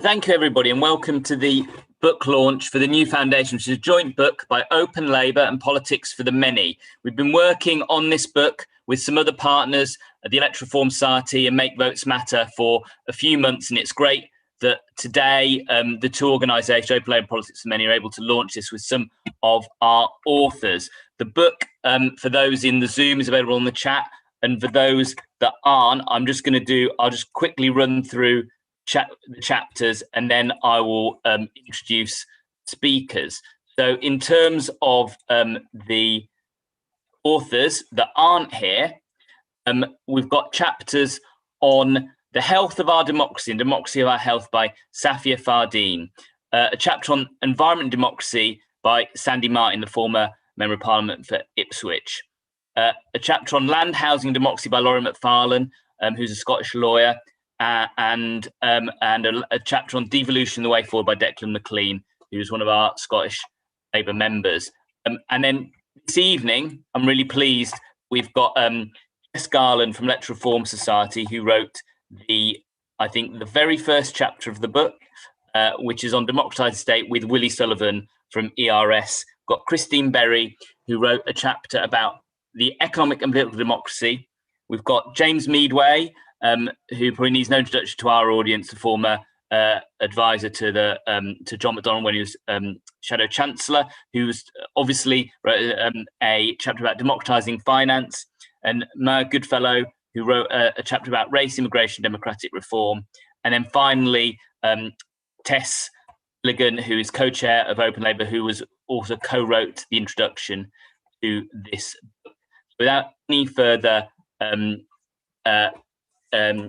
Thank you, everybody, and welcome to the book launch for the new foundation, which is a joint book by Open Labour and Politics for the Many. We've been working on this book with some other partners at the Electoral Reform Society and Make Votes Matter for a few months, and it's great that today the two organisations, Open Labour and Politics for the Many, are able to launch this with some of our authors. The book, for those in the Zoom, is available in the chat, and for those that aren't, I'll just quickly run through the chapters, and then I will introduce speakers. So in terms of the authors that aren't here, we've got chapters on the health of our democracy and democracy of our health by Safia Fardeen, a chapter on environment and democracy by Sandy Martin, the former Member of Parliament for Ipswich, a chapter on land, housing and democracy by Laurie Macfarlane, who's a Scottish lawyer, and a chapter on devolution, the way forward by Declan McLean, who's one of our Scottish Labour members. And then this evening, I'm really pleased, we've got Jess Garland from Electoral Reform Society, who wrote the very first chapter of the book, which is on democratised state, with Willie Sullivan from ERS. We've got Christine Berry, who wrote a chapter about the economic and political democracy. We've got James Meadway, who probably needs no introduction to our audience, the former advisor to John McDonnell when he was Shadow Chancellor, who's obviously wrote a chapter about democratising finance, and Maya Goodfellow, who wrote a chapter about race, immigration, democratic reform. And then finally, Tess Milligan, who is co-chair of Open Labour, who was also co-wrote the introduction to this book. Without any further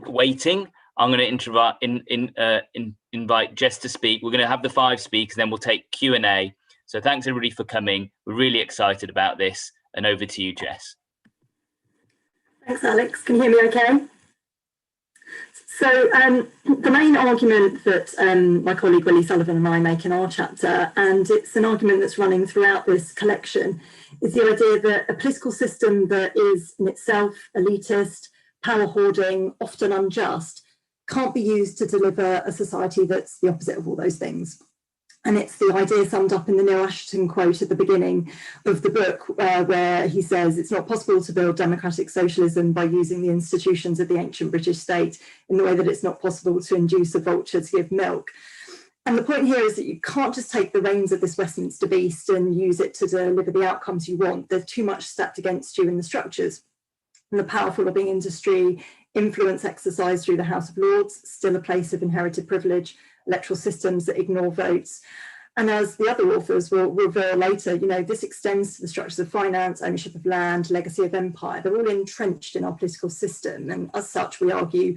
waiting, I'm going to invite Jess to speak. We're going to have the 5 speakers, then we'll take Q&A. So thanks everybody for coming. We're really excited about this, and over to you, Jess. Thanks, Alex. Can you hear me okay? So the main argument that my colleague Willie Sullivan and I make in our chapter, and it's an argument that's running throughout this collection, is the idea that a political system that is in itself elitist, power hoarding, often unjust, can't be used to deliver a society that's the opposite of all those things. And it's the idea summed up in the Neil Ashton quote at the beginning of the book, where he says, "It's not possible to build democratic socialism by using the institutions of the ancient British state in the way that it's not possible to induce a vulture to give milk." And the point here is that you can't just take the reins of this Westminster beast and use it to deliver the outcomes you want. There's too much stacked against you in the structures. And the powerful lobbying industry, influence exercised through the House of Lords, still a place of inherited privilege, electoral systems that ignore votes. And as the other authors will reveal later, this extends to the structures of finance, ownership of land, legacy of empire. They're all entrenched in our political system. And as such, we argue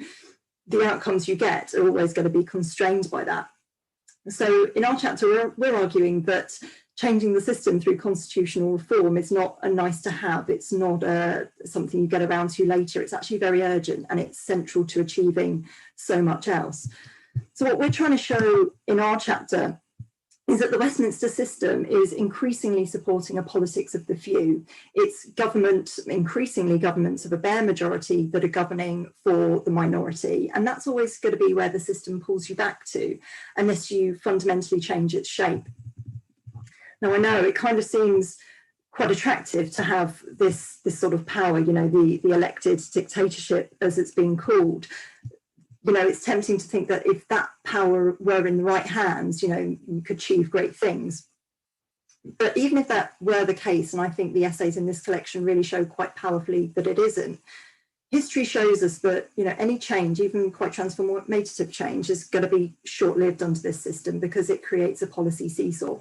the outcomes you get are always going to be constrained by that. So in our chapter, we're arguing that changing the system through constitutional reform is not a nice to have. It's not something you get around to later. It's actually very urgent, and it's central to achieving so much else. So what we're trying to show in our chapter is that the Westminster system is increasingly supporting a politics of the few. It's increasingly governments of a bare majority that are governing for the minority. And that's always going to be where the system pulls you back to, unless you fundamentally change its shape. Now, I know it kind of seems quite attractive to have this sort of power, the elected dictatorship, as it's been called. It's tempting to think that if that power were in the right hands, you could achieve great things. But even if that were the case, and I think the essays in this collection really show quite powerfully that it isn't, history shows us that, any change, even quite transformative change, is going to be short-lived under this system because it creates a policy seesaw.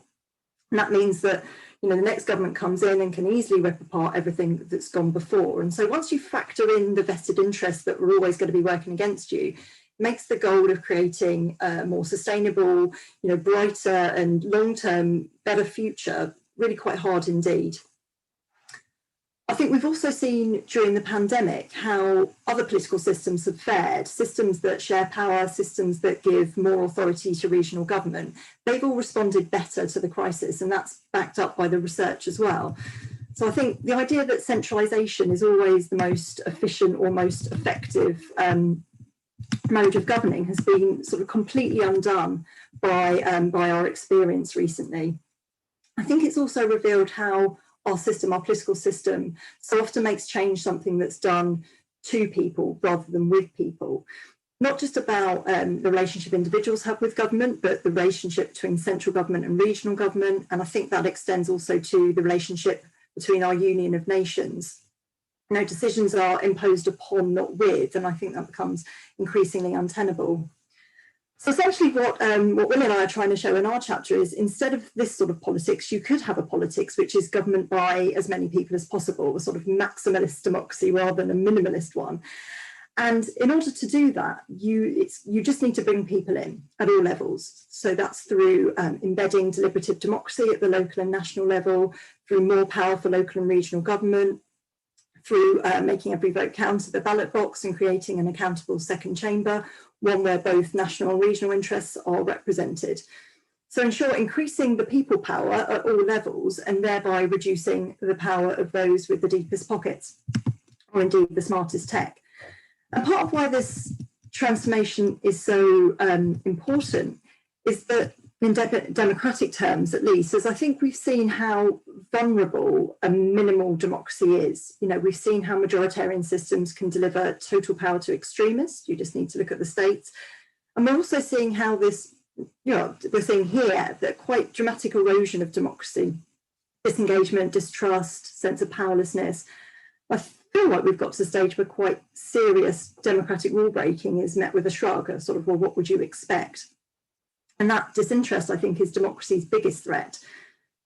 And that means that, the next government comes in and can easily rip apart everything that's gone before. And so once you factor in the vested interests that were always going to be working against you, it makes the goal of creating a more sustainable, brighter and long-term better future really quite hard indeed. I think we've also seen during the pandemic how other political systems have fared, systems that share power, systems that give more authority to regional government. They've all responded better to the crisis, and that's backed up by the research as well. So I think the idea that centralisation is always the most efficient or most effective mode of governing has been sort of completely undone by our experience recently. I think it's also revealed how our system, our political system, so often makes change something that's done to people rather than with people. Not just about the relationship individuals have with government, but the relationship between central government and regional government. And I think that extends also to the relationship between our Union of Nations. You know, decisions are imposed upon, not with, and I think that becomes increasingly untenable. So essentially what Will and I are trying to show in our chapter is, instead of this sort of politics, you could have a politics which is government by as many people as possible, a sort of maximalist democracy rather than a minimalist one. And in order to do that, you just need to bring people in at all levels. So that's through embedding deliberative democracy at the local and national level, through more power for local and regional government, through making every vote count at the ballot box and creating an accountable second chamber, one where both national and regional interests are represented. So in short, increasing the people power at all levels and thereby reducing the power of those with the deepest pockets, or indeed the smartest tech. And part of why this transformation is so important is that, in democratic terms at least, as I think we've seen how vulnerable a minimal democracy is. You know, we've seen how majoritarian systems can deliver total power to extremists. You just need to look at the states. And we're also seeing how this, you know, we're seeing here that quite dramatic erosion of democracy, disengagement, distrust, sense of powerlessness. I feel like we've got to the stage where quite serious democratic rule breaking is met with a shrug, a sort of, well, what would you expect? And that disinterest, I think, is democracy's biggest threat.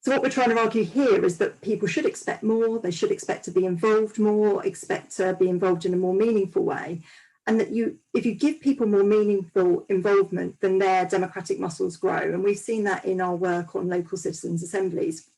So what we're trying to argue here is that people should expect more, they should expect to be involved more, expect to be involved in a more meaningful way. And that if you give people more meaningful involvement, then their democratic muscles grow. And we've seen that in our work on local citizens' assemblies.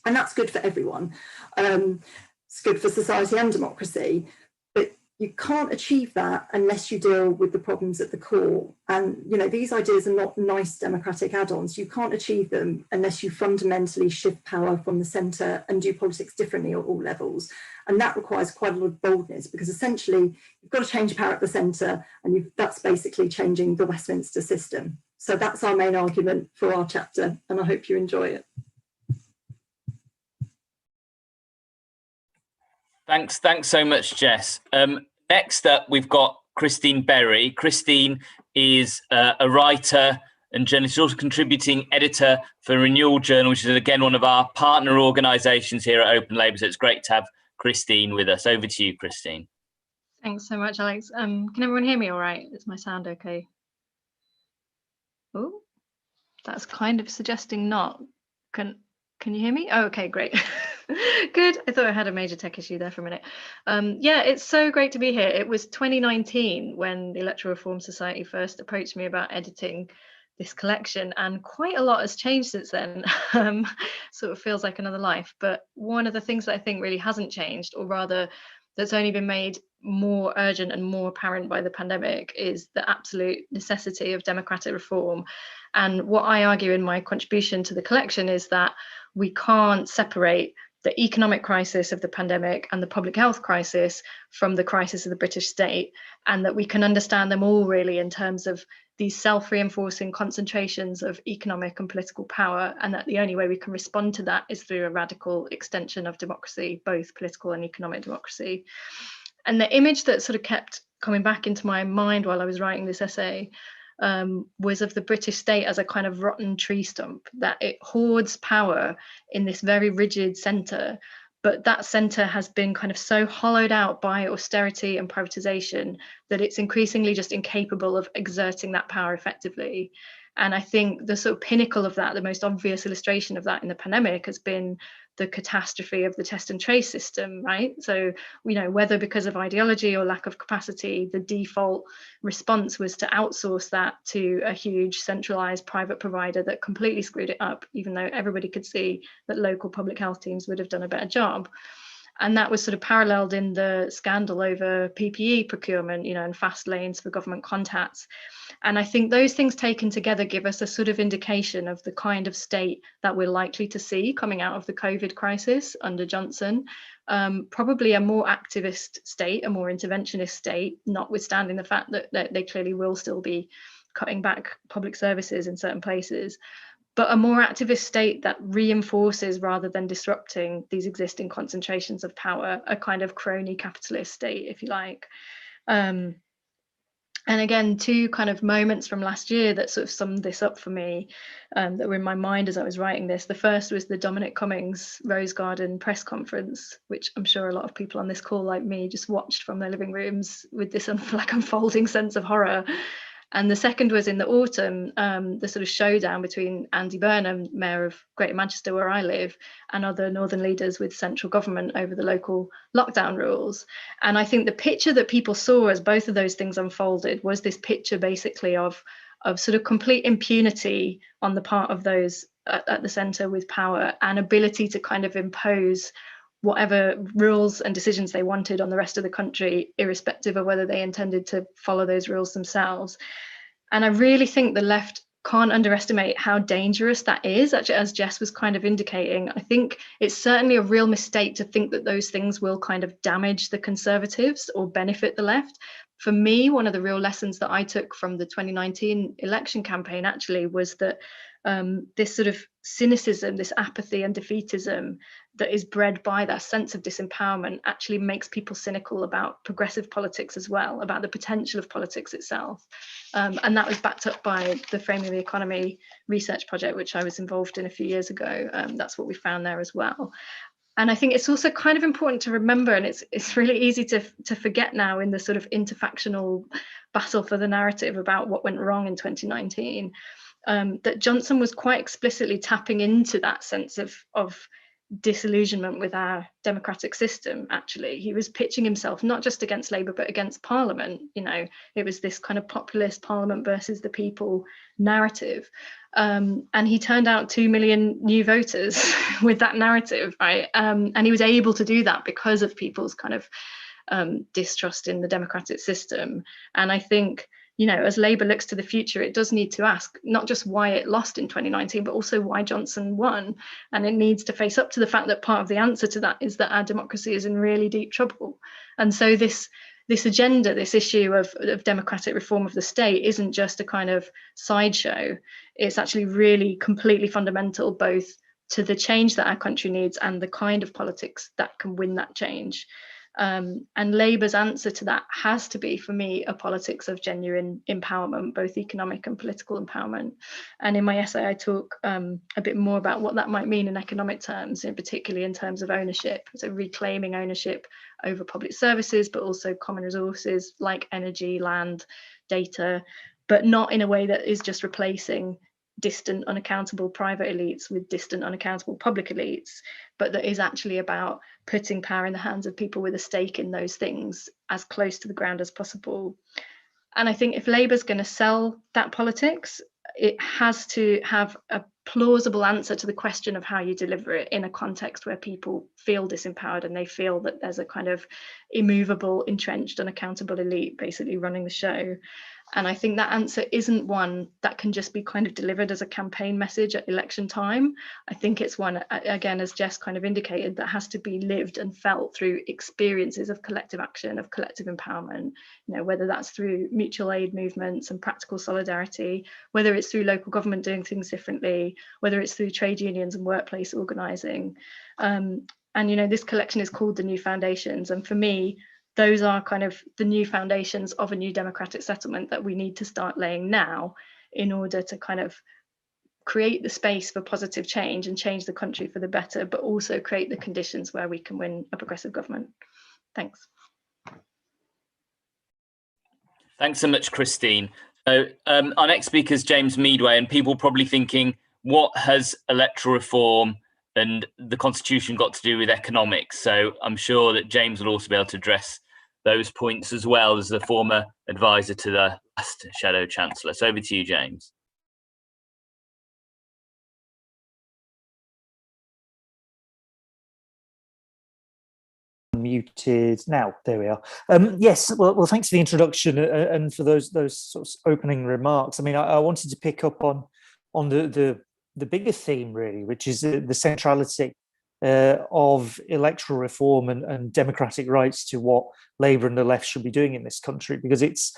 And that's good for everyone. It's good for society and democracy. But you can't achieve that unless you deal with the problems at the core. And, you know, these ideas are not nice democratic add-ons. You can't achieve them unless you fundamentally shift power from the centre and do politics differently at all levels. And that requires quite a lot of boldness, because essentially you've got to change power at the centre, and that's basically changing the Westminster system. So that's our main argument for our chapter, and I hope you enjoy it. Thanks so much, Jess. Next up, we've got Christine Berry. Christine is a writer and journalist, also contributing editor for Renewal Journal, which is again one of our partner organisations here at Open Labour. So it's great to have Christine with us. Over to you, Christine. Thanks so much, Alex. Can everyone hear me all right? Is my sound okay? Oh, that's kind of suggesting not. Can you hear me? Oh, okay, great. Good. I thought I had a major tech issue there for a minute. Yeah, it's so great to be here. It was 2019 when the Electoral Reform Society first approached me about editing this collection, and quite a lot has changed since then. Sort of feels like another life. But one of the things that I think really hasn't changed, or rather that's only been made more urgent and more apparent by the pandemic, is the absolute necessity of democratic reform. And what I argue in my contribution to the collection is that we can't separate the economic crisis of the pandemic and the public health crisis from the crisis of the British state, and that we can understand them all really in terms of these self-reinforcing concentrations of economic and political power, and that the only way we can respond to that is through a radical extension of democracy, both political and economic democracy. And the image that sort of kept coming back into my mind while I was writing this essay was of the British state as a kind of rotten tree stump, that it hoards power in this very rigid centre, but that centre has been kind of so hollowed out by austerity and privatisation that it's increasingly just incapable of exerting that power effectively. And I think the sort of pinnacle of that, the most obvious illustration of that in the pandemic, has been the catastrophe of the test and trace system, right? So, you know, whether because of ideology or lack of capacity, the default response was to outsource that to a huge centralized private provider that completely screwed it up, even though everybody could see that local public health teams would have done a better job. And that was sort of paralleled in the scandal over PPE procurement, and fast lanes for government contacts. And I think those things taken together give us a sort of indication of the kind of state that we're likely to see coming out of the COVID crisis under Johnson. Probably a more activist state, a more interventionist state, notwithstanding the fact that they clearly will still be cutting back public services in certain places, but a more activist state that reinforces rather than disrupting these existing concentrations of power, a kind of crony capitalist state, if you like. And again, two kind of moments from last year that sort of summed this up for me, that were in my mind as I was writing this. The first was the Dominic Cummings Rose Garden press conference, which I'm sure a lot of people on this call, like me, just watched from their living rooms with this unfolding sense of horror. And the second was in the autumn, the sort of showdown between Andy Burnham, Mayor of Greater Manchester, where I live, and other northern leaders with central government over the local lockdown rules. And I think the picture that people saw as both of those things unfolded was this picture basically of sort of complete impunity on the part of those at the centre with power, and ability to kind of impose whatever rules and decisions they wanted on the rest of the country, irrespective of whether they intended to follow those rules themselves. And I really think the left can't underestimate how dangerous that is, actually, as Jess was kind of indicating. I think it's certainly a real mistake to think that those things will kind of damage the Conservatives or benefit the left. For me, one of the real lessons that I took from the 2019 election campaign actually was that this sort of cynicism, this apathy and defeatism that is bred by that sense of disempowerment actually makes people cynical about progressive politics as well, about the potential of politics itself. And that was backed up by the Framing the Economy research project, which I was involved in a few years ago. That's what we found there as well. And I think it's also kind of important to remember, and it's really easy to forget now in the sort of interfactional battle for the narrative about what went wrong in 2019, that Johnson was quite explicitly tapping into that sense of disillusionment with our democratic system. Actually, he was pitching himself not just against Labour but against Parliament. It was this kind of populist Parliament versus the people narrative, and he turned out 2 million new voters with that narrative, right? And he was able to do that because of people's kind of distrust in the democratic system. And I think, as Labour looks to the future, it does need to ask not just why it lost in 2019, but also why Johnson won. And it needs to face up to the fact that part of the answer to that is that our democracy is in really deep trouble. And so this agenda, this issue of democratic reform of the state isn't just a kind of sideshow. It's actually really completely fundamental, both to the change that our country needs and the kind of politics that can win that change. And Labour's answer to that has to be, for me, a politics of genuine empowerment, both economic and political empowerment. And in my essay, I talk a bit more about what that might mean in economic terms, particularly in terms of ownership. So reclaiming ownership over public services, but also common resources like energy, land, data, but not in a way that is just replacing distant, unaccountable private elites with distant, unaccountable public elites, but that is actually about putting power in the hands of people with a stake in those things as close to the ground as possible. And I think if Labour's going to sell that politics, it has to have a plausible answer to the question of how you deliver it in a context where people feel disempowered and they feel that there's a kind of immovable, entrenched, unaccountable elite basically running the show. And I think that answer isn't one that can just be kind of delivered as a campaign message at election time. I think it's one, again, as Jess kind of indicated, that has to be lived and felt through experiences of collective action, of collective empowerment, whether that's through mutual aid movements and practical solidarity, whether it's through local government doing things differently, whether it's through trade unions and workplace organising. And, this collection is called The New Foundations. And for me, those are kind of the new foundations of a new democratic settlement that we need to start laying now in order to kind of create the space for positive change and change the country for the better, but also create the conditions where we can win a progressive government. Thanks. Thanks so much, Christine. So our next speaker is James Meadway, and people probably thinking, what has electoral reform and the Constitution got to do with economics? So I'm sure that James will also be able to address those points as well as the former advisor to the last Shadow Chancellor. So over to you, James. muted now. There we are. Yes, well, thanks for the introduction and for those sort of opening remarks. I mean, I wanted to pick up on the bigger theme, really, which is the centrality of electoral reform and democratic rights to what Labour and the left should be doing in this country, because it's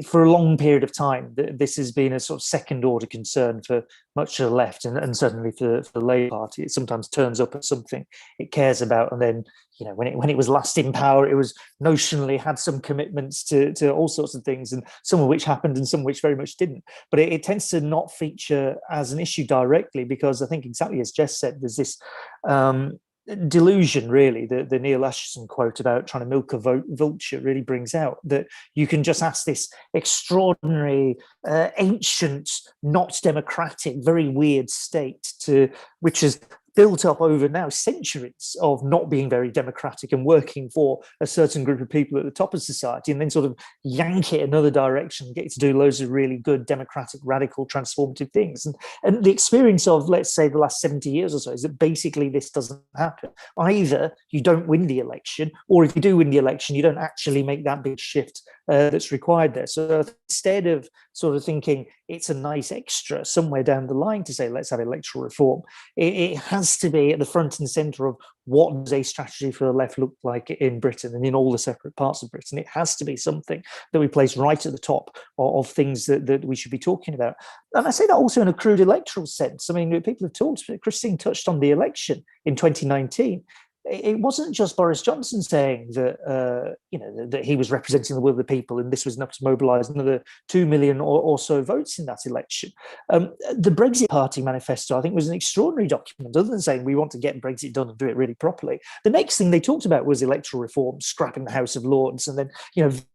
for a long period of time this has been a sort of second order concern for much of the left and certainly for the Labour Party. It sometimes turns up as something it cares about, and then when it was last in power, it was notionally had some commitments to all sorts of things, and some of which happened and some of which very much didn't. But it tends to not feature as an issue directly, because I think exactly as Jess said, there's this delusion, really, the Neil Acheson quote about trying to milk a vulture really brings out that you can just ask this extraordinary, ancient, not democratic, very weird state which is built up over now centuries of not being very democratic and working for a certain group of people at the top of society, and then sort of yank it another direction, get it to do loads of really good democratic, radical, transformative things. And the experience of, let's say, the last 70 years or so is that basically this doesn't happen. Either you don't win the election, or if you do win the election, you don't actually make that big shift that's required there. So instead of sort of thinking it's a nice extra somewhere down the line to say, let's have electoral reform, it has to be at the front and centre of what does a strategy for the left look like in Britain and in all the separate parts of Britain. It has to be something that we place right at the top of things that we should be talking about. And I say that also in a crude electoral sense. I mean, people have talked, Christine touched on the election in 2019. It wasn't just Boris Johnson saying that that he was representing the will of the people and this was enough to mobilise another 2 million or so votes in that election. The Brexit Party manifesto, I think, was an extraordinary document. Other than saying we want to get Brexit done and do it really properly, the next thing they talked about was electoral reform, scrapping the House of Lords, and then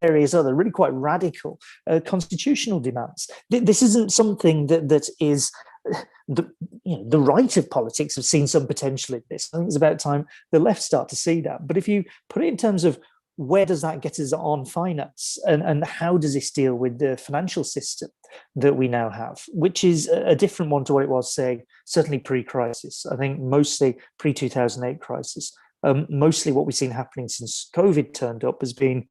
various other really quite radical constitutional demands. This isn't something that is the right of politics have seen some potential in this. I think it's about time the left start to see that. But if you put it in terms of where does that get us on finance, and how does this deal with the financial system that we now have, which is a different one to what it was, say, certainly pre-crisis. I think mostly pre-2008 crisis. Mostly what we've seen happening since COVID turned up has been,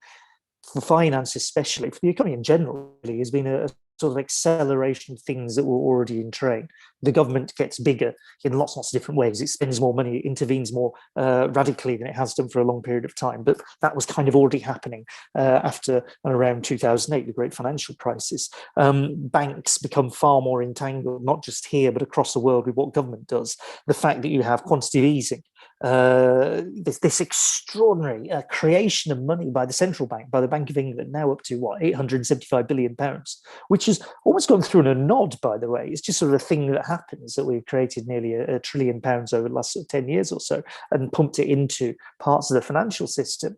for finance especially, for the economy in general, really, has been a sort of acceleration of things that were already in train. The government gets bigger in lots of different ways. It spends more money, it intervenes more radically than it has done for a long period of time. But that was kind of already happening after and around 2008, the great financial crisis. Banks become far more entangled, not just here, but across the world with what government does. The fact that you have quantitative easing, this extraordinary creation of money by the central bank, by the Bank of England, now up to £875 billion, which has almost gone through in a nod, by the way. It's just sort of a thing that happens, that we've created nearly £1 trillion over the last sort of 10 years or so and pumped it into parts of the financial system.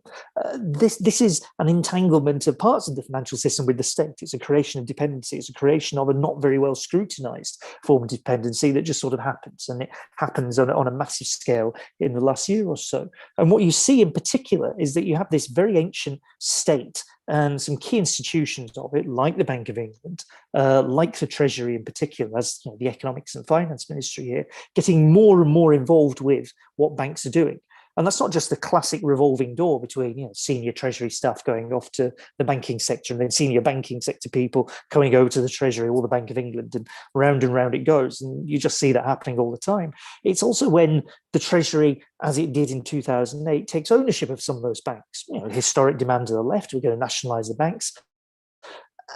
This is an entanglement of parts of the financial system with the state. It's a creation of dependency. It's a creation of a not very well scrutinised form of dependency that just sort of happens, and it happens on a massive scale in the last year or so. And what you see in particular is that you have this very ancient state and some key institutions of it, like the Bank of England, like the Treasury in particular, as the Economics and Finance Ministry here, getting more and more involved with what banks are doing. And that's not just the classic revolving door between senior Treasury staff going off to the banking sector and then senior banking sector people coming over to the Treasury or the Bank of England, and round it goes. And you just see that happening all the time. It's also when the Treasury, as it did in 2008, takes ownership of some of those banks. Historic demand of the left, we're going to nationalise the banks.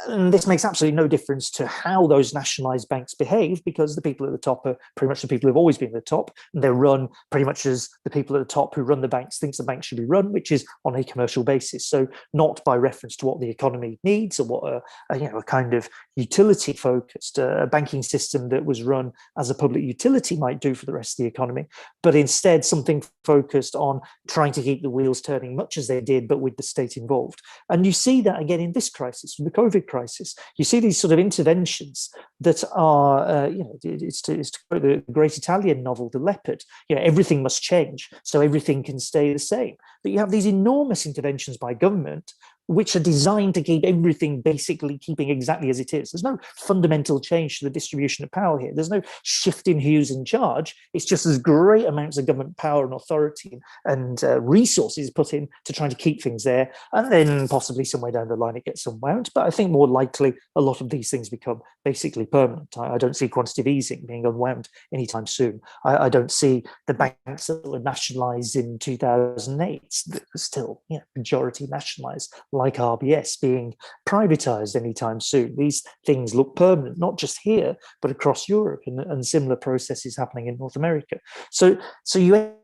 And this makes absolutely no difference to how those nationalised banks behave, because the people at the top are pretty much the people who've always been at the top, and they're run pretty much as the people at the top who run the banks thinks the bank should be run, which is on a commercial basis. So not by reference to what the economy needs or what a kind of utility focused banking system that was run as a public utility might do for the rest of the economy, but instead something focused on trying to keep the wheels turning, much as they did, but with the state involved. And you see that again in this crisis, from the COVID crisis. You see these sort of interventions that are, it's to quote the great Italian novel, The Leopard, everything must change so everything can stay the same. But you have these enormous interventions by government, which are designed to keep everything basically keeping exactly as it is. There's no fundamental change to the distribution of power here. There's no shift in who's in charge. It's just as great amounts of government power and authority and resources put in to trying to keep things there. And then possibly somewhere down the line it gets unwound. But I think more likely a lot of these things become basically permanent. I don't see quantitative easing being unwound anytime soon. I don't see the banks that were nationalised in 2008 that were still majority nationalised, like RBS, being privatised anytime soon. These things look permanent, not just here, but across Europe, and similar processes happening in North America. So you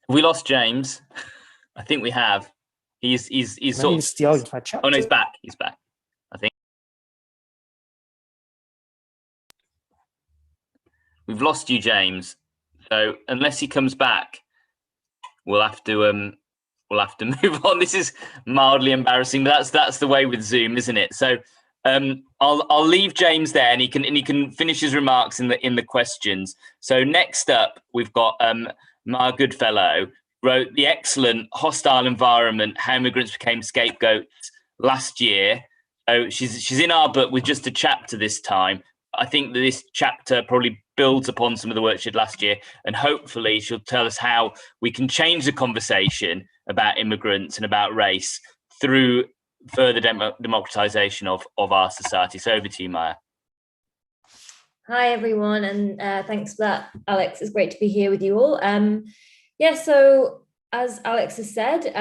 We lost James. I think we have. He's sort of. The argument for chapter. Oh no, he's back. He's back. I think we've lost you, James. So unless he comes back, we'll have to move on. This is mildly embarrassing, but that's the way with Zoom, isn't it? So I'll leave James there, and he can finish his remarks in the questions. So next up, we've got Maya Goodfellow, wrote the excellent Hostile Environment: How Immigrants Became Scapegoats last year. So she's in our book with just a chapter this time. I think that this chapter probably builds upon some of the work she did last year, and hopefully she'll tell us how we can change the conversation about immigrants and about race through further democratization of our society. So over to you, Maya. Hi, everyone, and thanks for that, Alex. It's great to be here with you all. So as Alex has said,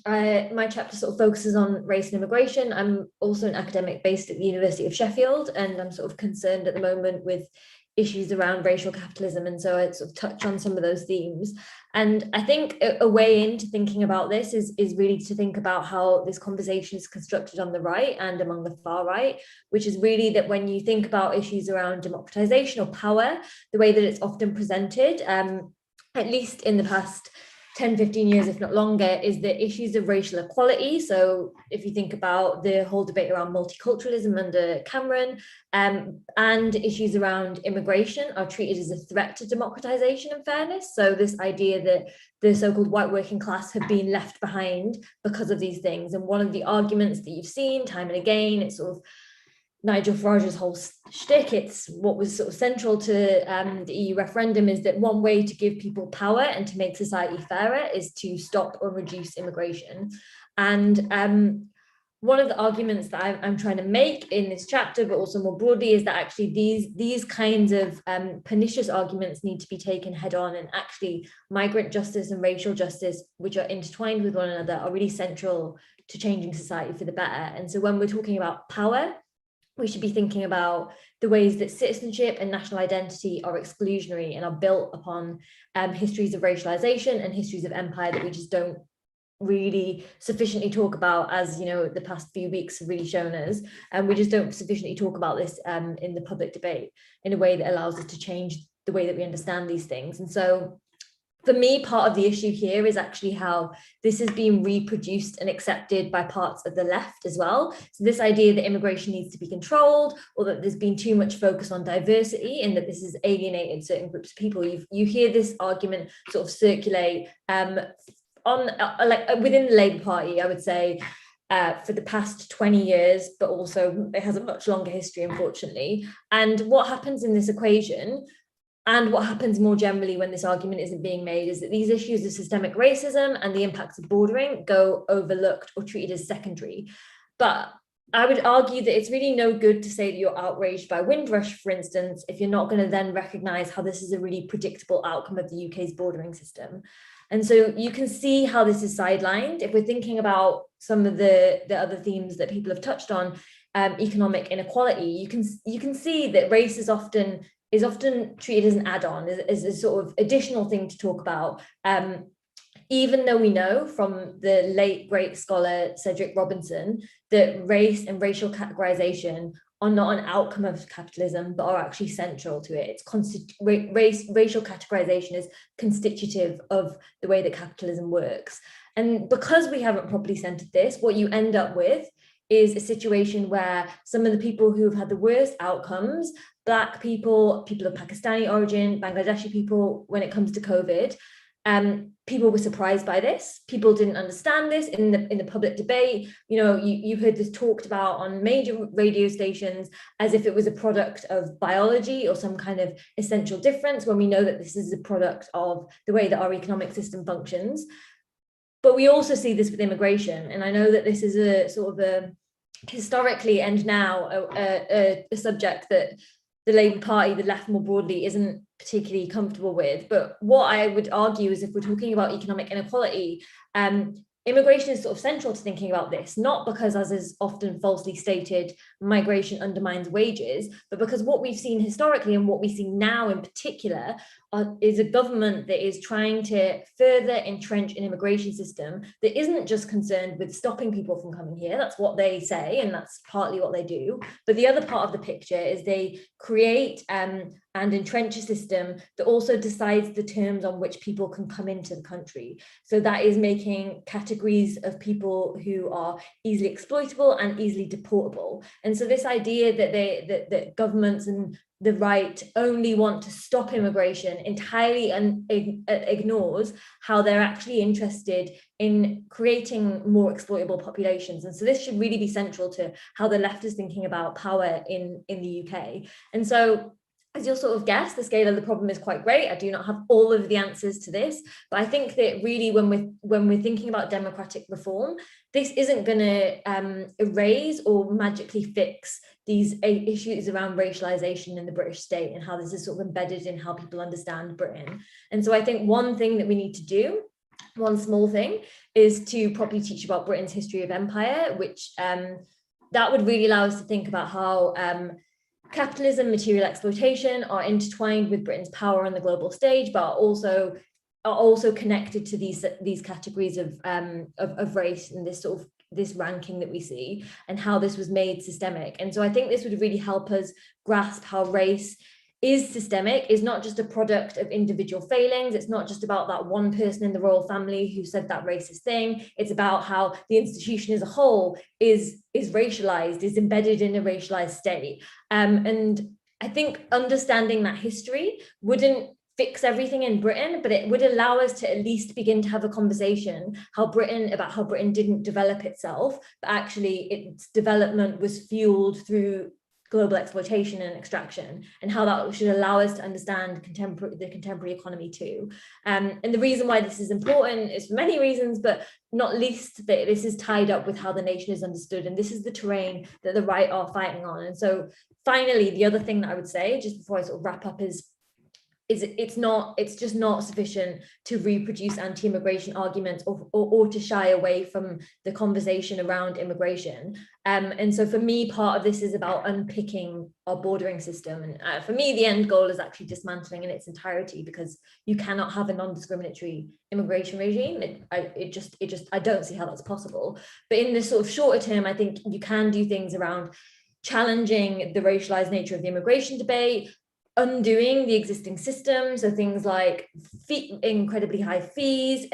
my chapter sort of focuses on race and immigration. I'm also an academic based at the University of Sheffield, and I'm sort of concerned at the moment with issues around racial capitalism, and so I sort of touch on some of those themes. And I think a way into thinking about this is really to think about how this conversation is constructed on the right and among the far right, which is really that when you think about issues around democratization or power, the way that it's often presented, at least in the past 10, 15 years, if not longer, is the issues of racial equality. So if you think about the whole debate around multiculturalism under Cameron, and issues around immigration are treated as a threat to democratization and fairness. So this idea that the so-called white working class have been left behind because of these things. And one of the arguments that you've seen time and again, it's sort of Nigel Farage's whole shtick, it's what was sort of central to the EU referendum, is that one way to give people power and to make society fairer is to stop or reduce immigration. And one of the arguments that I'm trying to make in this chapter, but also more broadly, is that actually these kinds of pernicious arguments need to be taken head on, and actually migrant justice and racial justice, which are intertwined with one another, are really central to changing society for the better. And so when we're talking about power, we should be thinking about the ways that citizenship and national identity are exclusionary and are built upon histories of racialization and histories of empire that we just don't really sufficiently talk about, as the past few weeks have really shown us. And we just don't sufficiently talk about this in the public debate in a way that allows us to change the way that we understand these things. And so for me, part of the issue here is actually how this is being reproduced and accepted by parts of the left as well. So this idea that immigration needs to be controlled, or that there's been too much focus on diversity and that this has alienated certain groups of people. You hear this argument sort of circulate within the Labour Party, I would say, for the past 20 years, but also it has a much longer history, unfortunately. And what happens in this equation, and what happens more generally when this argument isn't being made, is that these issues of systemic racism and the impacts of bordering go overlooked or treated as secondary. But I would argue that it's really no good to say that you're outraged by Windrush, for instance, if you're not going to then recognise how this is a really predictable outcome of the UK's bordering system. And so you can see how this is sidelined. If we're thinking about some of the other themes that people have touched on, economic inequality, you can see that race is often treated as an add-on, as a sort of additional thing to talk about, even though we know from the late great scholar Cedric Robinson that race and racial categorization are not an outcome of capitalism, but are actually central to it. Racial categorization is constitutive of the way that capitalism works. And because we haven't properly centered this, what you end up with is a situation where some of the people who have had the worst outcomes, Black people, people of Pakistani origin, Bangladeshi people, when it comes to COVID, people were surprised by this. People didn't understand this in the public debate. You know, you heard this talked about on major radio stations as if it was a product of biology or some kind of essential difference, when we know that this is a product of the way that our economic system functions. But we also see this with immigration. And I know that this is a sort of a historically and now a subject that the Labour Party, the left more broadly, isn't particularly comfortable with. But what I would argue is, if we're talking about economic inequality, immigration is sort of central to thinking about this, not because, as is often falsely stated, migration undermines wages, but because what we've seen historically and what we see now in particular is a government that is trying to further entrench an immigration system that isn't just concerned with stopping people from coming here. That's what they say, and that's partly what they do. But the other part of the picture is they create and entrench a system that also decides the terms on which people can come into the country. So that is making categories of people who are easily exploitable and easily deportable. And so this idea that that governments and the right only want to stop immigration entirely ignores how they're actually interested in creating more exploitable populations. And so this should really be central to how the left is thinking about power in the UK. And so, as you'll sort of guess, the scale of the problem is quite great. I do not have all of the answers to this, but I think that really when we're thinking about democratic reform, this isn't going to erase or magically fix these issues around racialization in the British state and how this is sort of embedded in how people understand Britain. And so I think one thing that we need to do, one small thing, is to properly teach about Britain's history of empire, which that would really allow us to think about how capitalism, material exploitation are intertwined with Britain's power on the global stage, but are also connected to these categories of race and this ranking that we see, and how this was made systemic. And so I think this would really help us grasp how race is systemic, is not just a product of individual failings. It's not just about that one person in the royal family who said that racist thing. It's about how the institution as a whole is racialized, is embedded in a racialized state. And I think understanding that history wouldn't fix everything in Britain, but it would allow us to at least begin to have a conversation about how Britain didn't develop itself, but actually its development was fueled through global exploitation and extraction, and how that should allow us to understand the contemporary economy too. And the reason why this is important is for many reasons, but not least that this is tied up with how the nation is understood, and this is the terrain that the right are fighting on. And so finally, the other thing that I would say, just before I sort of wrap up, is it's just not sufficient to reproduce anti-immigration arguments or to shy away from the conversation around immigration. And so for me, part of this is about unpicking our bordering system. And for me, the end goal is actually dismantling in its entirety, because you cannot have a non-discriminatory immigration regime. I don't see how that's possible. But in this sort of shorter term, I think you can do things around challenging the racialized nature of the immigration debate, undoing the existing system, so things like incredibly high fees,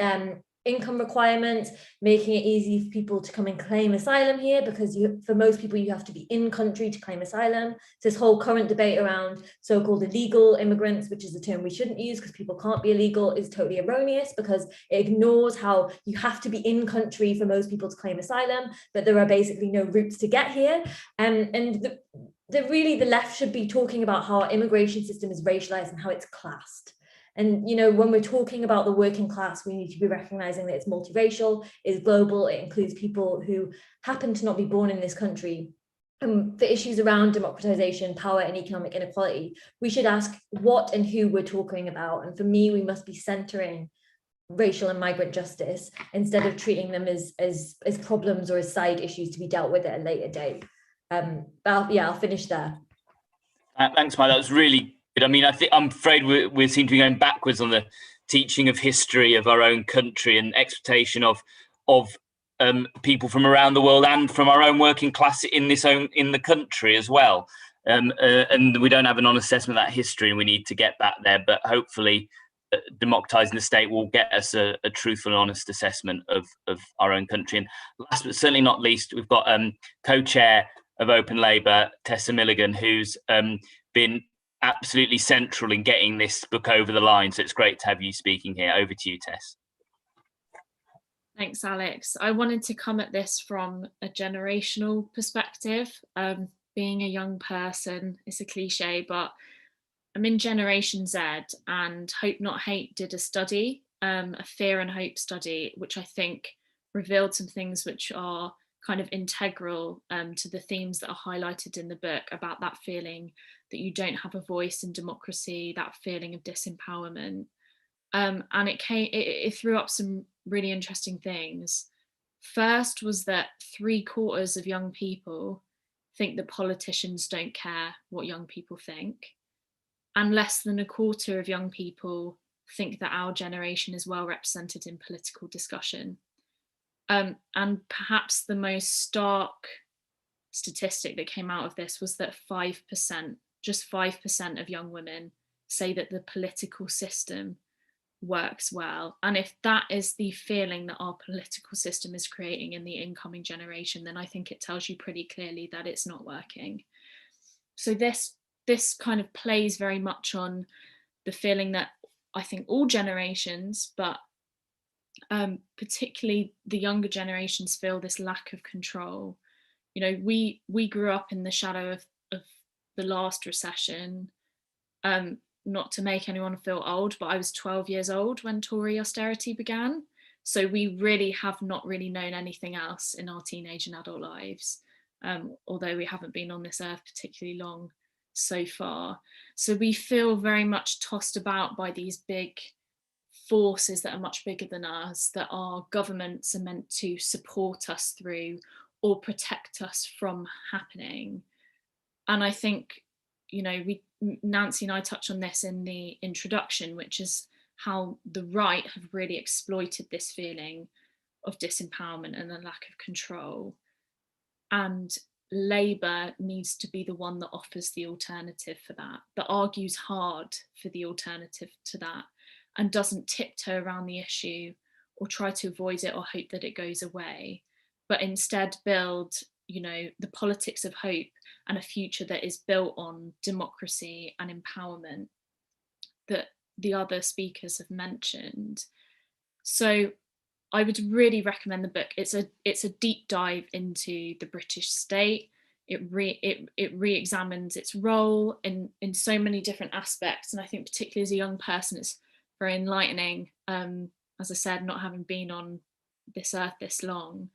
income requirements, making it easy for people to come and claim asylum here, because for most people you have to be in country to claim asylum. So this whole current debate around so-called illegal immigrants, which is a term we shouldn't use because people can't be illegal, is totally erroneous, because it ignores how you have to be in country for most people to claim asylum, but there are basically no routes to get here. And the left should be talking about how our immigration system is racialized and how it's classed. And, you know, when we're talking about the working class, we need to be recognizing that it's multiracial, it's global, it includes people who happen to not be born in this country. For issues around democratization, power, and economic inequality, we should ask what and who we're talking about. And for me, we must be centering racial and migrant justice instead of treating them as problems or as side issues to be dealt with at a later date. I'll finish there. Thanks, Maya. That was really good. I mean, I'm afraid we seem to be going backwards on the teaching of history of our own country and exploitation of people from around the world and from our own working class in the country as well. And we don't have an honest assessment of that history, and we need to get back there. But hopefully, democratising the state will get us a truthful and honest assessment of our own country. And last but certainly not least, we've got co-chair of Open Labour, Tessa Milligan, who's been absolutely central in getting this book over the line. So it's great to have you speaking here. Over to you, Tess. Thanks, Alex. I wanted to come at this from a generational perspective. Being a young person, it's a cliche, but I'm in Generation Z, and Hope Not Hate did a study, a fear and hope study, which I think revealed some things which are kind of integral to the themes that are highlighted in the book, about that feeling that you don't have a voice in democracy, that feeling of disempowerment. And it threw up some really interesting things. First was that 3/4 of young people think that politicians don't care what young people think. And less than 1/4 of young people think that our generation is well represented in political discussion. And perhaps the most stark statistic that came out of this was that 5%, just 5% of young women say that the political system works well. And if that is the feeling that our political system is creating in the incoming generation, then I think it tells you pretty clearly that it's not working. So this kind of plays very much on the feeling that I think all generations, but particularly the younger generations, feel this lack of control. You know, we grew up in the shadow of the last recession. Not to make anyone feel old, but I was 12 years old when Tory austerity began. So we really have not really known anything else in our teenage and adult lives, although we haven't been on this earth particularly long so far. So we feel very much tossed about by these big forces that are much bigger than us, that our governments are meant to support us through or protect us from happening. And I think, you know, Nancy and I touched on this in the introduction, which is how the right have really exploited this feeling of disempowerment and a lack of control. And Labour needs to be the one that offers the alternative for that argues hard for the alternative to that, and doesn't tiptoe around the issue or try to avoid it or hope that it goes away, but instead build, you know, the politics of hope and a future that is built on democracy and empowerment that the other speakers have mentioned. So I would really recommend the book. It's a deep dive into the British state. It re-examines its role in so many different aspects, and I think particularly as a young person, it's very enlightening. As I said, not having been on this earth this long,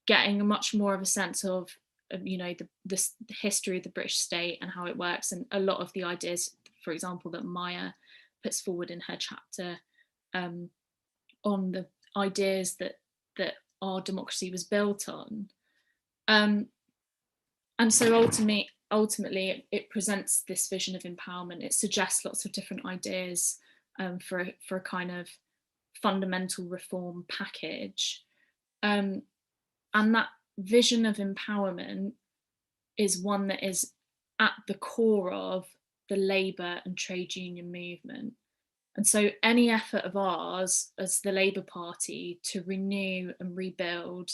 getting a much more of a sense of you know, the history of the British state and how it works, and a lot of the ideas, for example, that Maya puts forward in her chapter on the ideas that our democracy was built on. And so ultimately it presents this vision of empowerment. It suggests lots of different ideas for a kind of fundamental reform package. And that vision of empowerment is one that is at the core of the Labour and trade union movement. And so any effort of ours as the Labour Party to renew and rebuild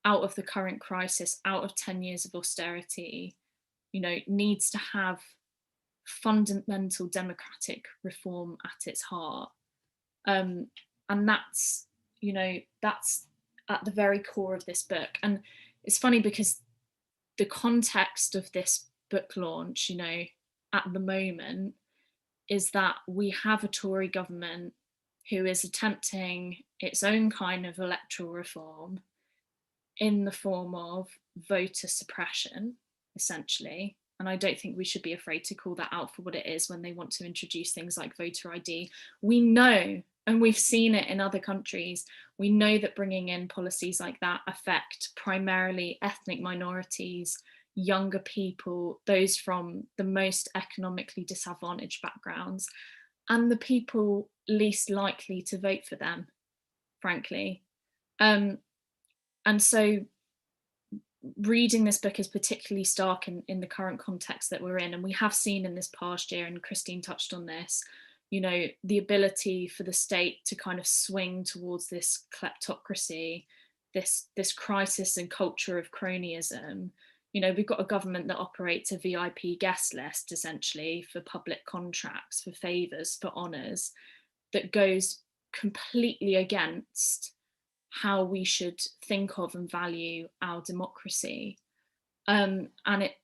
out of the current crisis, out of 10 years of austerity, you know, needs to have fundamental democratic reform at its heart. And that's, you know, that's at the very core of this book. And it's funny because the context of this book launch, you know, at the moment, is that we have a Tory government who is attempting its own kind of electoral reform in the form of voter suppression, essentially. And I don't think we should be afraid to call that out for what it is when they want to introduce things like voter ID. We know, and we've seen it in other countries, we know that bringing in policies like that affect primarily ethnic minorities, younger people, those from the most economically disadvantaged backgrounds, and the people least likely to vote for them, frankly. And so reading this book is particularly stark in the current context that we're in. And we have seen in this past year, and Christine touched on this, you know, the ability for the state to kind of swing towards this kleptocracy, this crisis and culture of cronyism. You know, we've got a government that operates a VIP guest list, essentially, for public contracts, for favours, for honours, that goes completely against how we should think of and value our democracy. And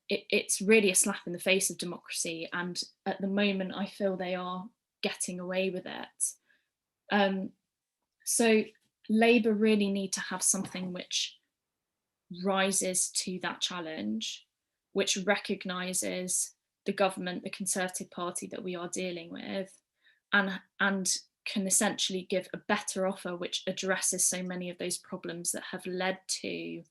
it's really a slap in the face of democracy. And at the moment, I feel they are getting away with it. So Labour really need to have something which rises to that challenge, which recognises the government, the Conservative Party that we are dealing with, and can essentially give a better offer which addresses so many of those problems that have led to,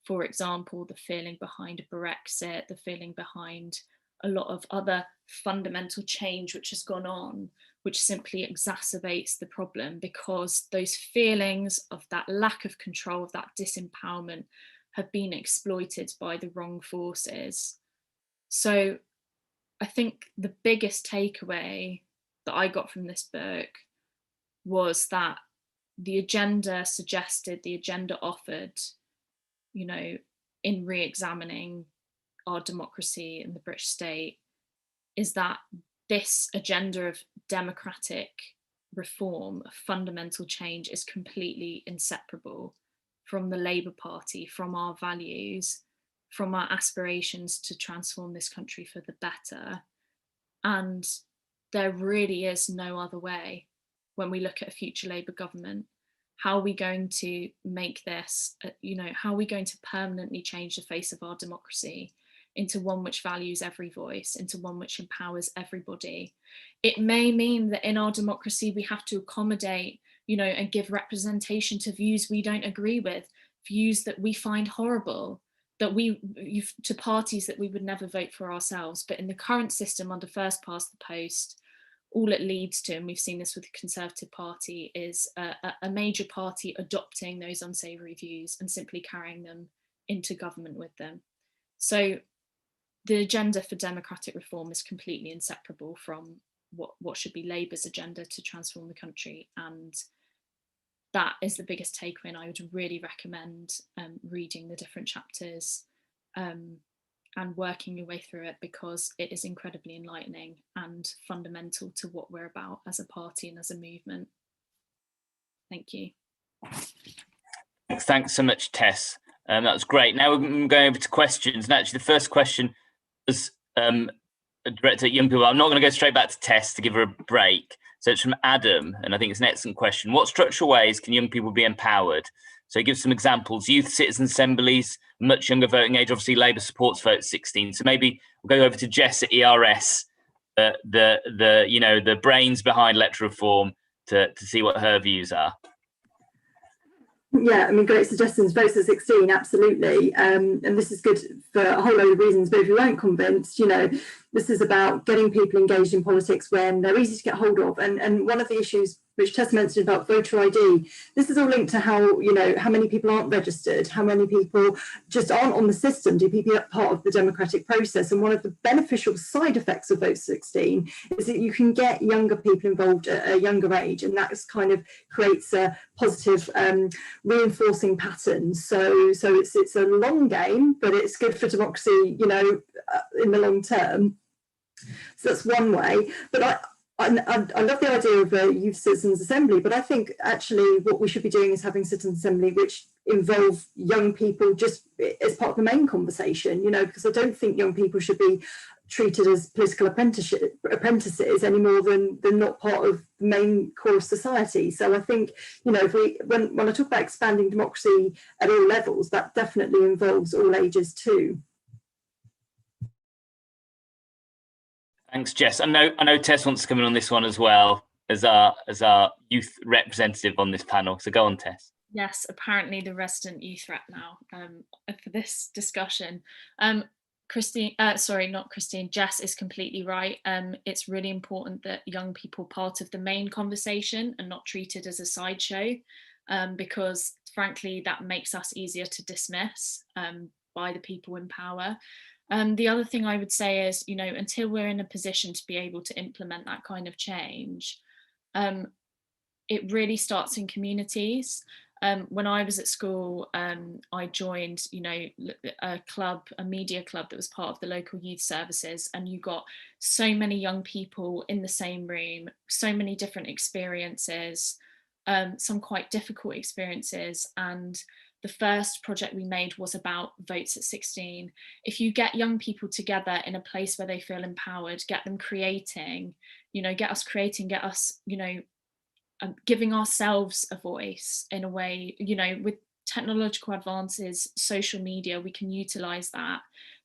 for example, the feeling behind Brexit, the feeling behind a lot of other fundamental change which has gone on, which simply exacerbates the problem, because those feelings of that lack of control, of that disempowerment, have been exploited by the wrong forces. So I think the biggest takeaway that I got from this book was that the agenda suggested, the agenda offered, you know, in re-examining our democracy and the British state, is that this agenda of democratic reform, fundamental change, is completely inseparable from the Labour Party, from our values, from our aspirations to transform this country for the better. And there really is no other way when we look at a future Labour government. How are we going to make this, you know, how are we going to permanently change the face of our democracy into one which values every voice, into one which empowers everybody? It may mean that in our democracy we have to accommodate, you know, and give representation to views we don't agree with, views that we find horrible, that to parties that we would never vote for ourselves. But in the current system, under first past the post, all it leads to, and we've seen this with the Conservative Party, is a major party adopting those unsavoury views and simply carrying them into government with them. So the agenda for democratic reform is completely inseparable from what should be Labour's agenda to transform the country. And that is the biggest takeaway, and I would really recommend reading the different chapters and working your way through it, because it is incredibly enlightening and fundamental to what we're about as a party and as a movement. Thank you. Thanks so much, Tess. That was great. Now we're going over to questions. And actually, the first question was directed at young people. I'm not going to go straight back to Tess to give her a break. So it's from Adam, and I think it's an excellent question. What structural ways can young people be empowered? So he gives some examples: youth citizen assemblies, much younger voting age. Obviously, Labour supports vote 16. So maybe we'll go over to Jess at ERS, the brains behind electoral reform, to see what her views are. Yeah, I mean, great suggestions. Votes at 16, absolutely. And this is good for a whole load of reasons. But if you weren't convinced, you know, this is about getting people engaged in politics when they're easy to get hold of. And one of the issues which Tess mentioned about voter ID, this is all linked to how, you know, how many people aren't registered, how many people just aren't on the system, do people get part of the democratic process. And one of the beneficial side effects of Vote 16 is that you can get younger people involved at a younger age, and that kind of creates a positive reinforcing pattern. So it's a long game, but it's good for democracy, you know, in the long term. So that's one way. But I love the idea of a youth citizens assembly, but I think actually what we should be doing is having citizens assembly which involve young people just as part of the main conversation, you know, because I don't think young people should be treated as political apprentices any more than not part of the main core of society. So I think, you know, when I talk about expanding democracy at all levels, that definitely involves all ages too. Thanks, Jess. I know Tess wants to come in on this one as well as our youth representative on this panel. So go on, Tess. Yes, apparently the resident youth rep now for this discussion. Jess is completely right. It's really important that young people are part of the main conversation and not treated as a sideshow, because frankly that makes us easier to dismiss by the people in power. The other thing I would say is, you know, until we're in a position to be able to implement that kind of change, it really starts in communities. When I was at school, I joined, you know, a media club that was part of the local youth services, and you got so many young people in the same room, so many different experiences, some quite difficult experiences. And the first project we made was about votes at 16. If you get young people together in a place where they feel empowered, get them creating, you know, get us creating, get us, you know, giving ourselves a voice in a way, you know, with technological advances, social media, we can utilize that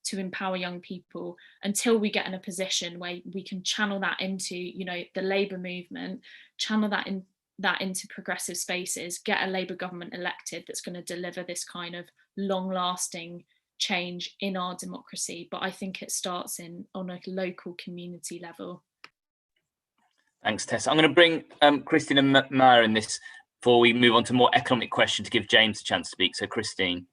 to empower young people until we get in a position where we can channel that into, you know, the Labour movement, channel that into progressive spaces, get a Labour government elected that's going to deliver this kind of long-lasting change in our democracy. But I think it starts on a local community level. Thanks, Tessa. I'm going to bring Christine and Maya in this before we move on to more economic questions to give James a chance to speak. So, Christine.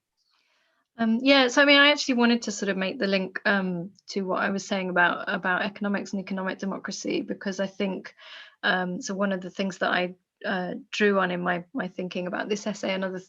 Yeah, so I mean, I actually wanted to sort of make the link to what I was saying about economics and economic democracy, because I think so one of the things that I drew on in my thinking about this essay, another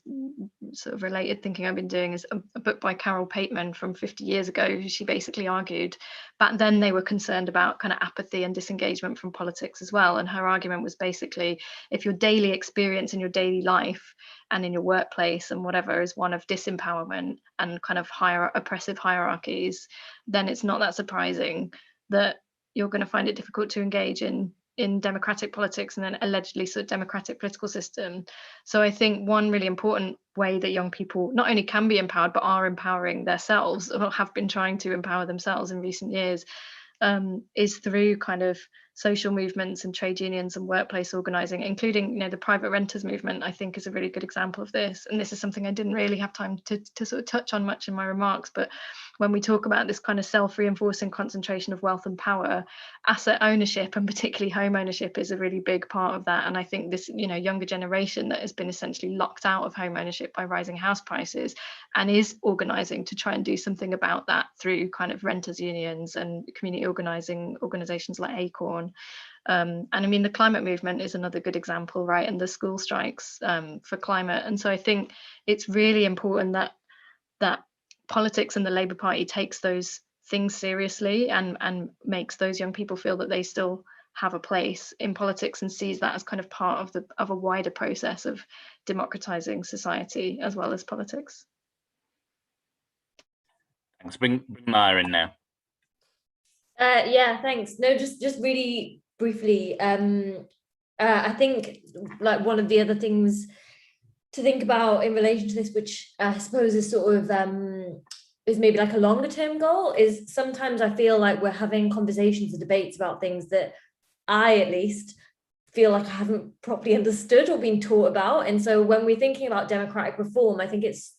sort of related thinking I've been doing, is a book by Carol Pateman from 50 years ago. She basically argued back then they were concerned about kind of apathy and disengagement from politics as well, and her argument was basically, if your daily experience in your daily life and in your workplace and whatever is one of disempowerment and kind of oppressive hierarchies, then it's not that surprising that you're going to find it difficult to engage in democratic politics and then allegedly sort of democratic political system. So I think one really important way that young people not only can be empowered, but are empowering themselves, or have been trying to empower themselves in recent years, is through kind of social movements and trade unions and workplace organizing, including, you know, the private renters movement, I think is a really good example of this. And this is something I didn't really have time to sort of touch on much in my remarks, but when we talk about this kind of self-reinforcing concentration of wealth and power, asset ownership and particularly home ownership is a really big part of that. And I think this, you know, younger generation that has been essentially locked out of home ownership by rising house prices and is organizing to try and do something about that through kind of renters unions and community organizations like Acorn. And I mean, the climate movement is another good example, right? And the school strikes for climate. And so I think it's really important that politics and the Labour Party takes those things seriously and makes those young people feel that they still have a place in politics and sees that as kind of part of a wider process of democratizing society as well as politics. Thanks. Bring Maya in now. Yeah, thanks. No, just really briefly, I think like one of the other things to think about in relation to this, which I suppose is sort of is maybe like a longer term goal, is sometimes I feel like we're having conversations and debates about things that I at least feel like I haven't properly understood or been taught about. And so when we're thinking about democratic reform, I think it's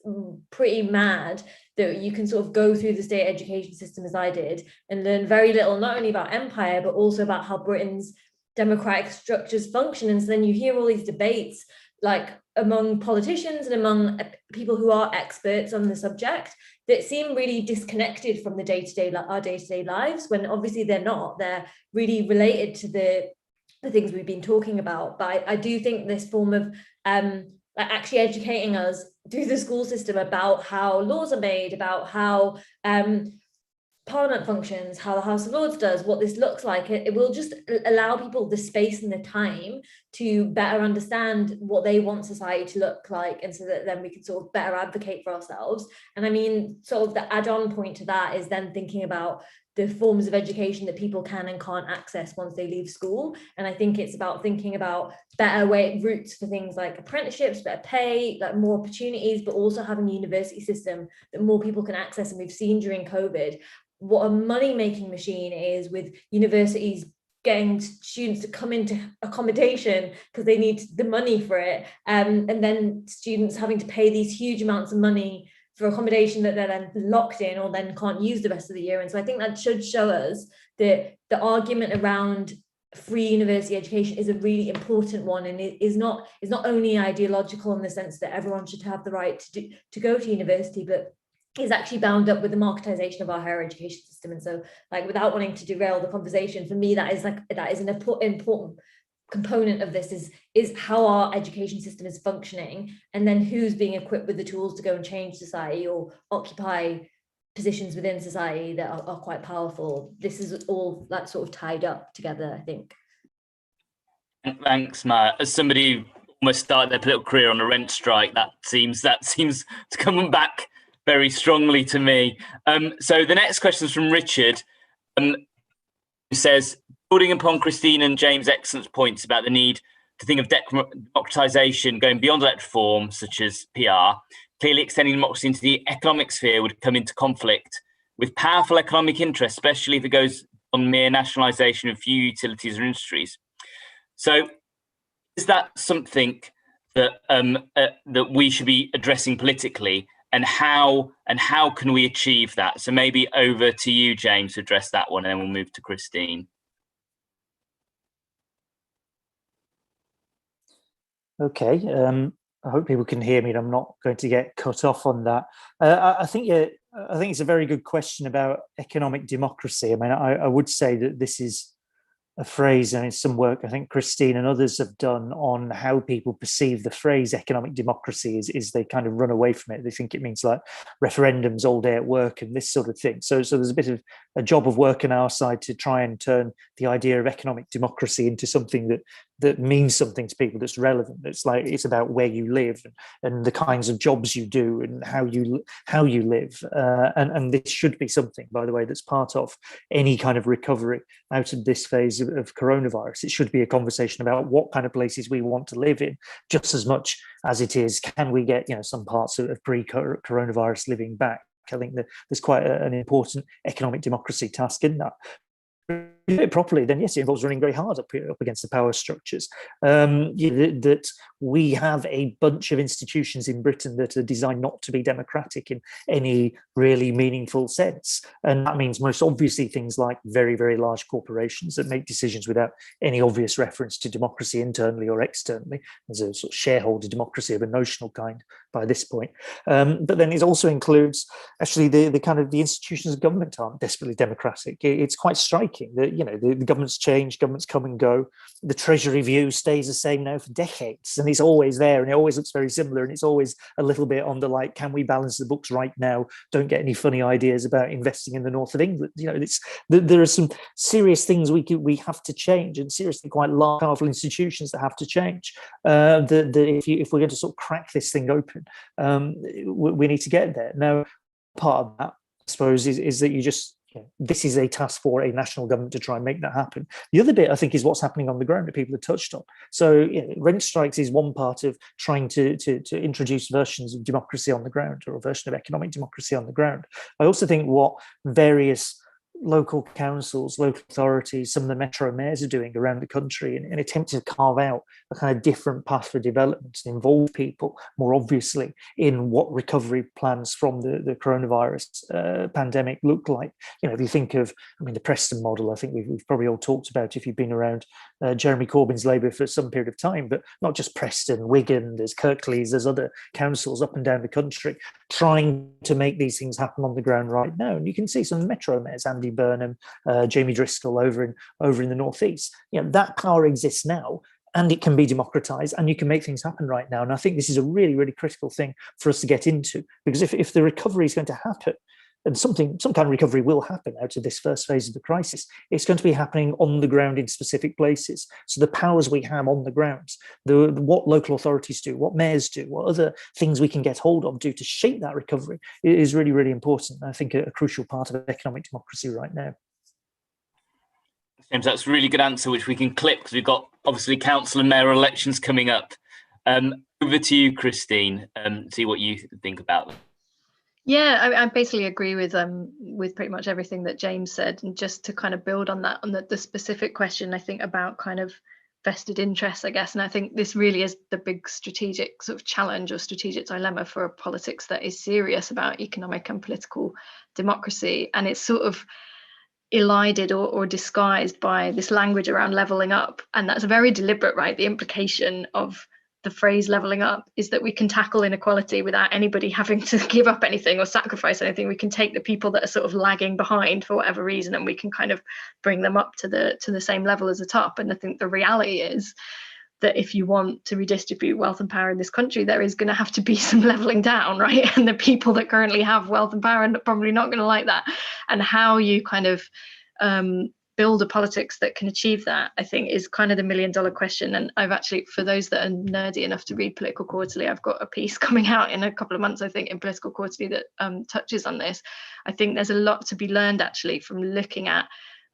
pretty mad that you can sort of go through the state education system as I did and learn very little, not only about empire, but also about how Britain's democratic structures function. And so then you hear all these debates like among politicians and among people who are experts on the subject that seem really disconnected from our day-to-day lives, when obviously they're not. They're really related to the things we've been talking about. But I do think this form of like actually educating us through the school system about how laws are made, about how Parliament functions, how the House of Lords does, what this looks like, it will just allow people the space and the time to better understand what they want society to look like, and so that then we can sort of better advocate for ourselves. And I mean, sort of the add-on point to that is then thinking about the forms of education that people can and can't access once they leave school. And I think it's about thinking about better routes for things like apprenticeships, better pay, like more opportunities, but also having a university system that more people can access. And we've seen during COVID what a money-making machine is, with universities getting students to come into accommodation because they need the money for it, and then students having to pay these huge amounts of money for accommodation that they're then locked in or then can't use the rest of the year. And so I think that should show us that the argument around free university education is a really important one, and it is not only ideological in the sense that everyone should have the right to go to university, but is actually bound up with the marketization of our higher education system. And so, like, without wanting to derail the conversation, for me, that is an important component of this, is how our education system is functioning, and then who's being equipped with the tools to go and change society or occupy positions within society that are quite powerful. This is all that sort of tied up together, I think. Thanks, Matt. As somebody who almost started their political career on a rent strike, that seems to come back very strongly to me. So the next question is from Richard, who says, building upon Christine and James' excellent points about the need to think of democratisation going beyond electoral reform, such as PR, clearly extending democracy into the economic sphere would come into conflict with powerful economic interests, especially if it goes on mere nationalisation of few utilities or industries. So is that something that that we should be addressing politically, and how can we achieve that? So maybe over to you, James, to address that one, and then we'll move to Christine. Okay, I hope people can hear me and I'm not going to get cut off on that. I think it's a very good question about economic democracy. I mean, I would say that this is a phrase, and it's some work I think Christine and others have done on how people perceive the phrase economic democracy is they kind of run away from it. They think it means like referendums all day at work and this sort of thing. So there's a bit of a job of work on our side to try and turn the idea of economic democracy into something that means something to people, that's relevant. It's about where you live and the kinds of jobs you do and how you live. And this should be something, by the way, that's part of any kind of recovery out of this phase of coronavirus. It should be a conversation about what kind of places we want to live in, just as much as it is, can we get some parts of pre-coronavirus living back? I think that there's quite an important economic democracy task in that. Do it properly, then yes, it involves running very hard up against the power structures. That we have a bunch of institutions in Britain that are designed not to be democratic in any really meaningful sense. And that means most obviously things like very, very large corporations that make decisions without any obvious reference to democracy internally or externally. There's a sort of shareholder democracy of a notional kind by this point. But then it also includes actually the kind of the institutions of government aren't desperately democratic. It's quite striking that the governments change, governments come and go. The Treasury view stays the same now for decades, and it's always there, and it always looks very similar, and it's always a little bit on the like, can we balance the books right now? Don't get any funny ideas about investing in the north of England. There are some serious things we have to change, and seriously quite large, powerful institutions that have to change. If we're going to sort of crack this thing open, we need to get there. Now, part of that, I suppose, is that this is a task for a national government to try and make that happen. The other bit, I think, is what's happening on the ground that people have touched on. So rent strikes is one part of trying to introduce versions of democracy on the ground, or a version of economic democracy on the ground. I also think what various local councils, local authorities, some of the metro mayors are doing around the country in attempting to carve out a kind of different path for development and involve people more obviously in what recovery plans from the coronavirus pandemic look like. If you think of, the Preston model, I think we've probably all talked about if you've been around Jeremy Corbyn's Labour for some period of time, but not just Preston, Wigan, there's Kirklees, there's other councils up and down the country trying to make these things happen on the ground right now. And you can see some metro mayors, Andy Burnham, Jamie Driscoll over in the northeast. That power exists now, and it can be democratized, and you can make things happen right now. And I think this is a really, really critical thing for us to get into, because if the recovery is going to happen, and some kind of recovery will happen out of this first phase of the crisis, it's going to be happening on the ground in specific places. So the powers we have on the ground, what local authorities do, what mayors do, what other things we can get hold of do to shape that recovery is really, really important. I think a crucial part of economic democracy right now. James, that's a really good answer, which we can clip because we've got obviously council and mayoral elections coming up. Over to you, Christine, see what you think about them. Yeah, I basically agree with pretty much everything that James said, and just to kind of build on that, on the specific question, I think about kind of vested interests, I guess, and I think this really is the big strategic sort of challenge or strategic dilemma for a politics that is serious about economic and political democracy, and it's sort of elided or disguised by this language around levelling up, and that's very deliberate, right? The implication of the phrase levelling up is that we can tackle inequality without anybody having to give up anything or sacrifice anything. We can take the people that are sort of lagging behind for whatever reason, and we can kind of bring them up to the same level as the top. And I think the reality is that if you want to redistribute wealth and power in this country, there is going to have to be some leveling down, right? And the people that currently have wealth and power are probably not going to like that. And how you kind of build a politics that can achieve that, I think, is kind of the $1 million question. And I've actually, for those that are nerdy enough to read Political Quarterly, I've got a piece coming out in a couple of months, I think, in Political Quarterly that touches on this. I think there's a lot to be learned actually from looking at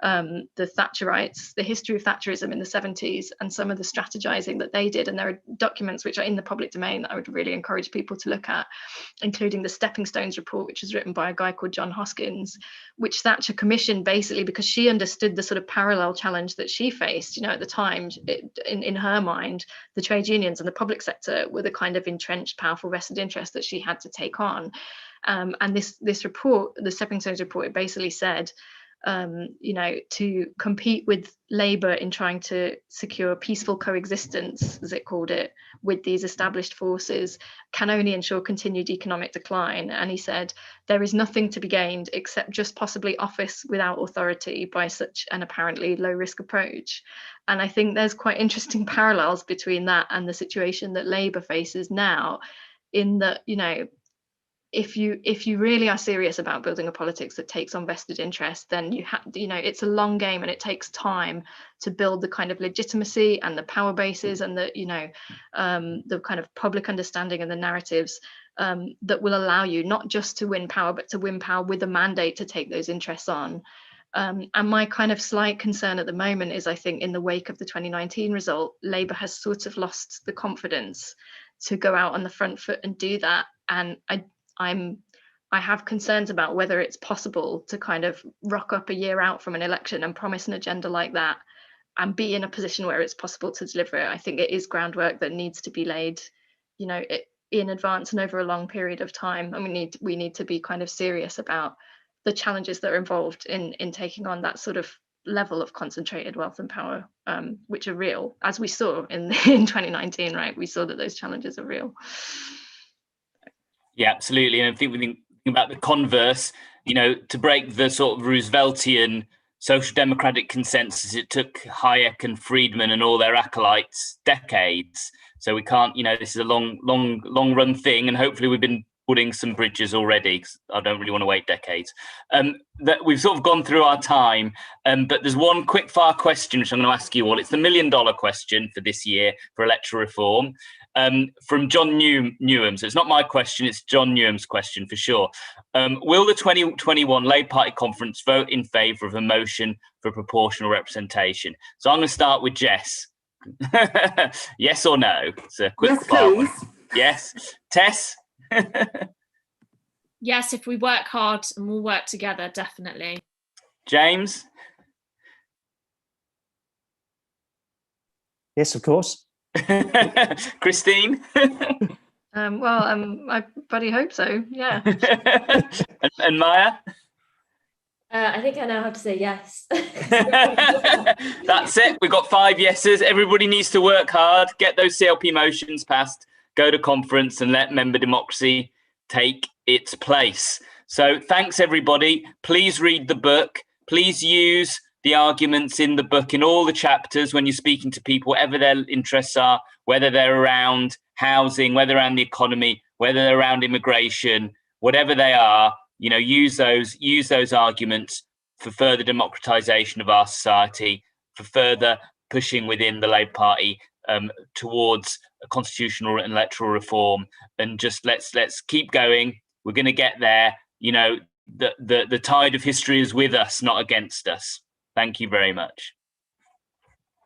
the Thatcherites, the history of Thatcherism in the 70s, and some of the strategizing that they did. And there are documents which are in the public domain that I would really encourage people to look at, including the Stepping Stones report, which was written by a guy called John Hoskins, which Thatcher commissioned basically because she understood the sort of parallel challenge that she faced. You know, at the time, in her mind, the trade unions and the public sector were the kind of entrenched, powerful vested interest that she had to take on. And this report, the Stepping Stones report, it basically said, you know, to compete with Labour in trying to secure peaceful coexistence, as it called it, with these established forces can only ensure continued economic decline. And he said, there is nothing to be gained except just possibly office without authority by such an apparently low risk approach. And I think there's quite interesting parallels between that and the situation that Labour faces now, in that, you know, if you really are serious about building a politics that takes on vested interest, then you have, you know, it's a long game and it takes time to build the kind of legitimacy and the power bases and the, you know, the kind of public understanding and the narratives that will allow you not just to win power, but to win power with a mandate to take those interests on. And my kind of slight concern at the moment is, I think, in the wake of the 2019 result, Labour has sort of lost the confidence to go out on the front foot and do that. And I have concerns about whether it's possible to kind of rock up a year out from an election and promise an agenda like that and be in a position where it's possible to deliver it. I think it is groundwork that needs to be laid, you know, in advance and over a long period of time. And we need to be kind of serious about the challenges that are involved in taking on that sort of level of concentrated wealth and power, which are real, as we saw in 2019, right? We saw that those challenges are real. Yeah, absolutely. And I think we think about the converse, you know, to break the sort of Rooseveltian social democratic consensus, it took Hayek and Friedman and all their acolytes decades. So we can't, you know, this is a long run thing. And hopefully we've been building some bridges already, because I don't really want to wait decades. That we've sort of gone through our time, but there's one quick fire question which I'm going to ask you all. It's the $1 million question for this year for electoral reform, from John Newham. So it's not my question, it's John Newham's question for sure. Will the 2021 Labour Party conference vote in favour of a motion for proportional representation? So I'm going to start with Jess. Yes or no? It's a quick Yes, fire please. one. Yes. Tess? Yes, if we work hard and we'll work together, definitely. James? Yes, of course. Christine? I bloody hope so, yeah. and Maya? I think I now have to say yes. That's it. We've got 5 yeses. Everybody needs to work hard, get those CLP motions passed, go to conference and let member democracy take its place. So thanks, everybody. Please read the book. Please use the arguments in the book in all the chapters when you're speaking to people, whatever their interests are, whether they're around housing, whether around the economy, whether they're around immigration, whatever they are, you know, use those arguments for further democratization of our society, for further pushing within the Labour Party towards a constitutional and electoral reform. And just let's keep going. We're going to get there. You know, the tide of history is with us, not against us. Thank you very much.